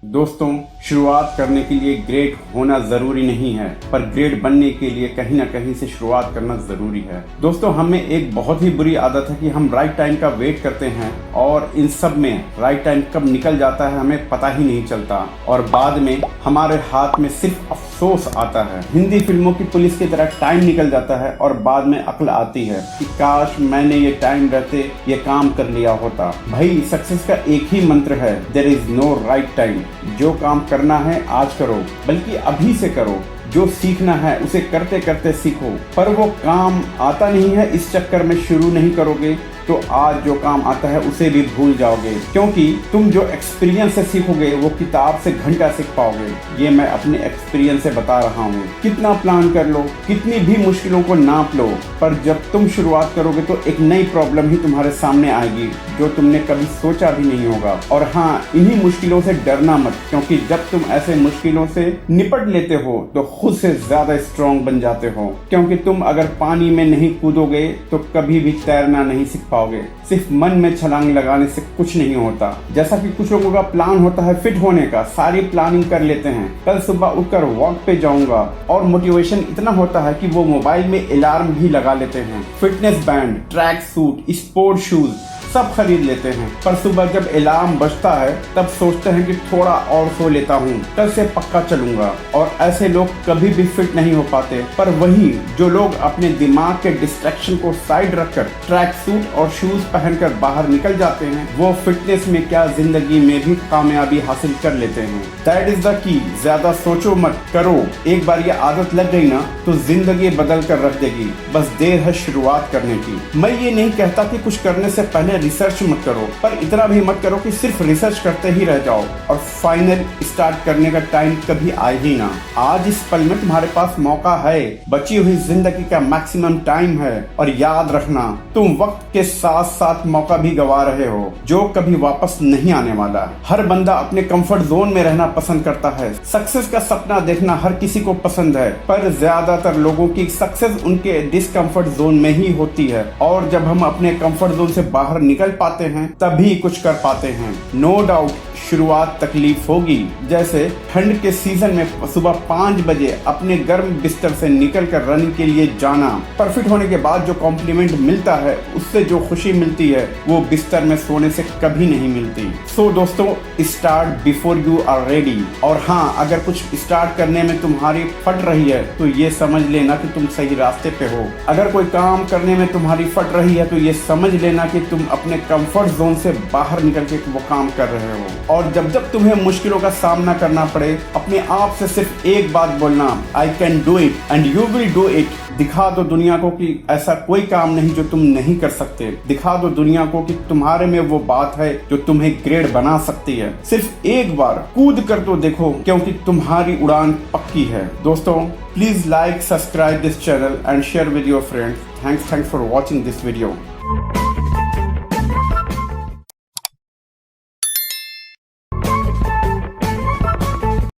दोस्तों, शुरुआत करने के लिए ग्रेट होना जरूरी नहीं है, पर ग्रेट बनने के लिए कहीं ना कहीं से शुरुआत करना जरूरी है। दोस्तों, हमें एक बहुत ही बुरी आदत है कि हम राइट टाइम का वेट करते हैं और इन सब में राइट टाइम कब निकल जाता है हमें पता ही नहीं चलता और बाद में हमारे हाथ में सिर्फ अफसोस आता है। हिंदी फिल्मों की पुलिस की तरह टाइम निकल जाता है और बाद में अक्ल आती है कि काश मैंने ये टाइम रहते ये काम कर लिया होता। भाई, सक्सेस का एक ही मंत्र है, there is no right time. जो काम करना है आज करो, बल्कि अभी से करो। जो सीखना है उसे करते करते सीखो, पर वो काम आता नहीं है इस चक्कर में शुरू नहीं करोगे तो आज जो काम आता है उसे भी भूल जाओगे, क्योंकि तुम जो एक्सपीरियंस से सीखोगे वो किताब से घंटा सीख पाओगे। ये मैं अपने एक्सपीरियंस से बता रहा हूँ। कितना प्लान कर लो, कितनी भी मुश्किलों को नाप लो, पर जब तुम शुरुआत करोगे तो एक नई प्रॉब्लम ही तुम्हारे सामने आएगी जो तुमने कभी सोचा भी नहीं होगा। और हाँ, इन्हीं मुश्किलों से डरना मत, क्योंकि जब तुम ऐसे मुश्किलों से निपट लेते हो तो खुद से ज्यादा स्ट्रॉन्ग बन जाते हो। क्योंकि तुम अगर पानी में नहीं कूदोगे तो कभी भी तैरना नहीं सीख पाओगे। सिर्फ मन में छलांग लगाने से कुछ नहीं होता। जैसा कि कुछ लोगों का प्लान होता है फिट होने का, सारी प्लानिंग कर लेते हैं, कल सुबह उठकर वॉक पे जाऊंगा, और मोटिवेशन इतना होता है कि वो मोबाइल में अलार्म भी लगा लेते हैं, fitness band, track suit, sport shoes सब खरीद लेते हैं, पर सुबह जब अलार्म बजता है तब सोचते हैं कि थोड़ा और सो लेता हूँ, कल से पक्का चलूंगा। और ऐसे लोग कभी भी फिट नहीं हो पाते। पर वही जो लोग अपने दिमाग के डिस्ट्रैक्शन को साइड रखकर ट्रैक सूट और शूज पहनकर बाहर निकल जाते हैं, वो फिटनेस में क्या जिंदगी में भी कामयाबी हासिल कर लेते हैं। That is the key. ज्यादा सोचो मत, करो। एक बार ये आदत लग गई ना तो जिंदगी बदल कर रख देगी। बस देर है शुरुआत करने की। मैं ये नहीं कहता कि कुछ करने से पहले रिसर्च मत करो, पर इतना भी मत करो कि सिर्फ रिसर्च करते ही रह जाओ और फाइनल स्टार्ट करने का टाइम कभी आए ही ना। आज इस पल में तुम्हारे पास मौका है, बची हुई जिंदगी का मैक्सिमम टाइम है, और याद रखना तुम वक्त के साथ साथ मौका भी गवा रहे हो जो कभी वापस नहीं आने वाला। हर बंदा अपने कंफर्ट जोन में रहना पसंद करता है। सक्सेस का सपना देखना हर किसी को पसंद है, पर ज्यादातर लोगों की सक्सेस उनके डिस्कम्फर्ट जोन में ही होती है, और जब हम अपने कंफर्ट जोन से बाहर निकल पाते हैं तभी कुछ कर पाते हैं। नो डाउट शुरुआत तकलीफ होगी, जैसे ठंड के सीजन में सुबह 5 बजे अपने गर्म बिस्तर से निकलकर रनिंग के लिए जाना, पर फिट होने के बाद जो कॉम्प्लीमेंट मिलता है, उससे जो खुशी मिलती है वो बिस्तर में सोने से कभी नहीं मिलती। सो दोस्तों, start before you are ready. और हाँ, अगर कुछ स्टार्ट करने में तुम्हारी फट रही है तो ये समझ लेना कि तुम सही रास्ते पे हो। अगर कोई काम करने में तुम्हारी फट रही है तो ये समझ लेना कि तुम अपने कंफर्ट जोन से बाहर निकल के वो काम कर रहे हो। और जब जब तुम्हें मुश्किलों का सामना करना पड़े, अपने आप से सिर्फ एक बात बोलना, I can do it and you will do it. दिखा दो दुनिया को कि ऐसा कोई काम नहीं जो तुम नहीं कर सकते। दिखा दो दुनिया को कि तुम्हारे में वो बात है जो तुम्हें ग्रेट बना सकती है। सिर्फ एक बार कूद कर तो देखो, क्योंकि तुम्हारी उड़ान पक्की है। दोस्तों, please like, subscribe this channel and share with your friends. Thanks for watching this video.